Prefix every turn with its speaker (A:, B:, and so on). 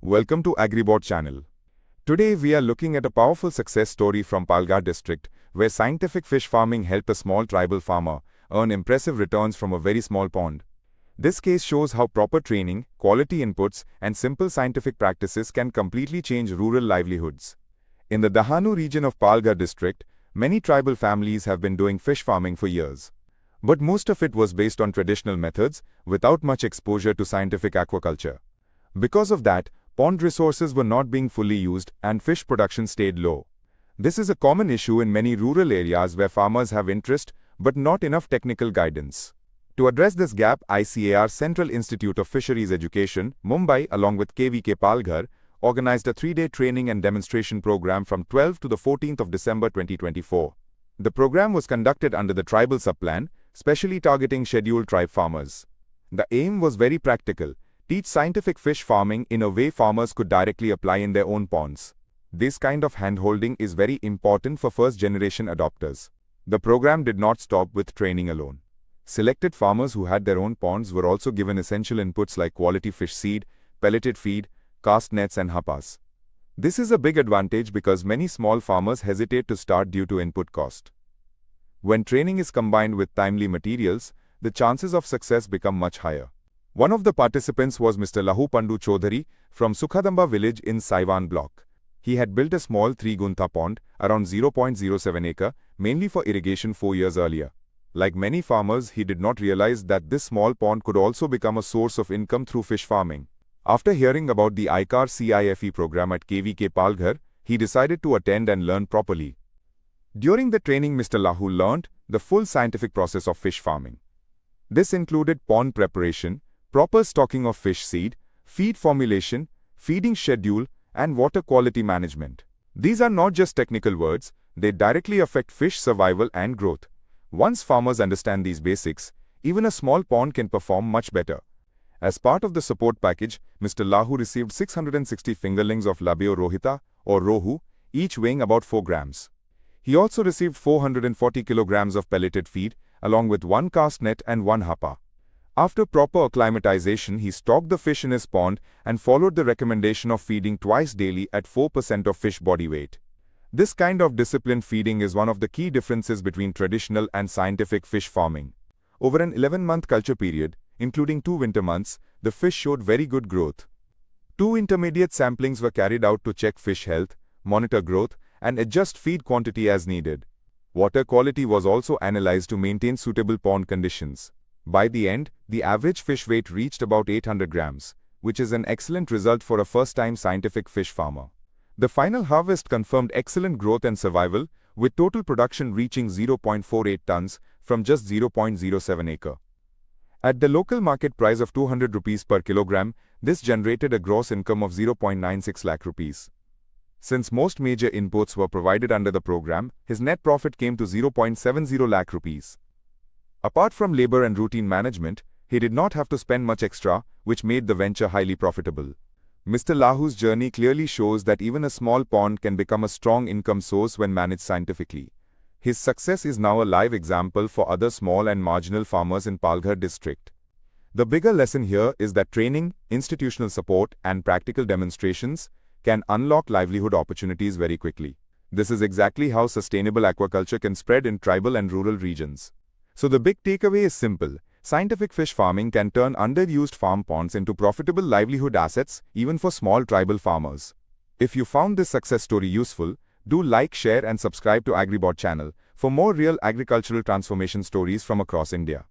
A: Welcome to AgriBot channel. Today we are looking at a powerful success story from Palghar district, where scientific fish farming helped a small tribal farmer earn impressive returns from a very small pond. This case shows how proper training, quality inputs, and simple scientific practices can completely change rural livelihoods. In the Dahanu region of Palghar district, many tribal families have been doing fish farming for years. But most of it was based on traditional methods, without much exposure to scientific aquaculture. Because of that, pond resources were not being fully used and fish production stayed low. This is a common issue in many rural areas where farmers have interest but not enough technical guidance. To address this gap, ICAR Central Institute of Fisheries Education, Mumbai, along with KVK Palghar, organized a 3-day training and demonstration program from 12th to the 14th of December 2024. The program was conducted under the tribal subplan, specially targeting scheduled tribe farmers. The aim was very practical: teach scientific fish farming in a way farmers could directly apply in their own ponds. This kind of handholding is very important for first-generation adopters. The program did not stop with training alone. Selected farmers who had their own ponds were also given essential inputs like quality fish seed, pelleted feed, cast nets and hapas. This is a big advantage because many small farmers hesitate to start due to input cost. When training is combined with timely materials, the chances of success become much higher. One of the participants was Mr. Lahu Pandu Chaudhary from Sukhadamba village in Saiwan block. He had built a small 3-guntha pond, around 0.07 acre, mainly for irrigation 4 years earlier. Like many farmers, he did not realize that this small pond could also become a source of income through fish farming. After hearing about the ICAR CIFE program at KVK Palghar, he decided to attend and learn properly. During the training, Mr. Lahu learned the full scientific process of fish farming. This included pond preparation, proper stocking of fish seed, feed formulation, feeding schedule, and water quality management. These are not just technical words, they directly affect fish survival and growth. Once farmers understand these basics, even a small pond can perform much better. As part of the support package, Mr. Lahu received 660 fingerlings of Labeo rohita, or rohu, each weighing about 4 grams. He also received 440 kilograms of pelleted feed, along with 1 cast net and 1 hapa. After proper acclimatization, he stocked the fish in his pond and followed the recommendation of feeding twice daily at 4% of fish body weight. This kind of disciplined feeding is one of the key differences between traditional and scientific fish farming. Over an 11-month culture period, including 2 winter months, the fish showed very good growth. 2 intermediate samplings were carried out to check fish health, monitor growth, and adjust feed quantity as needed. Water quality was also analyzed to maintain suitable pond conditions. By the end, the average fish weight reached about 800 grams, which is an excellent result for a first-time scientific fish farmer. The final harvest confirmed excellent growth and survival, with total production reaching 0.48 tons from just 0.07 acre. At the local market price of 200 rupees per kilogram, this generated a gross income of 0.96 lakh rupees. Since most major inputs were provided under the program, his net profit came to 0.70 lakh rupees. Apart from labor and routine management, he did not have to spend much extra, which made the venture highly profitable. Mr. Lahu's journey clearly shows that even a small pond can become a strong income source when managed scientifically. His success is now a live example for other small and marginal farmers in Palghar district. The bigger lesson here is that training, institutional support, and practical demonstrations can unlock livelihood opportunities very quickly. This is exactly how sustainable aquaculture can spread in tribal and rural regions. So the big takeaway is simple: scientific fish farming can turn underused farm ponds into profitable livelihood assets, even for small tribal farmers. If you found this success story useful, do like, share and subscribe to AgriBot channel for more real agricultural transformation stories from across India.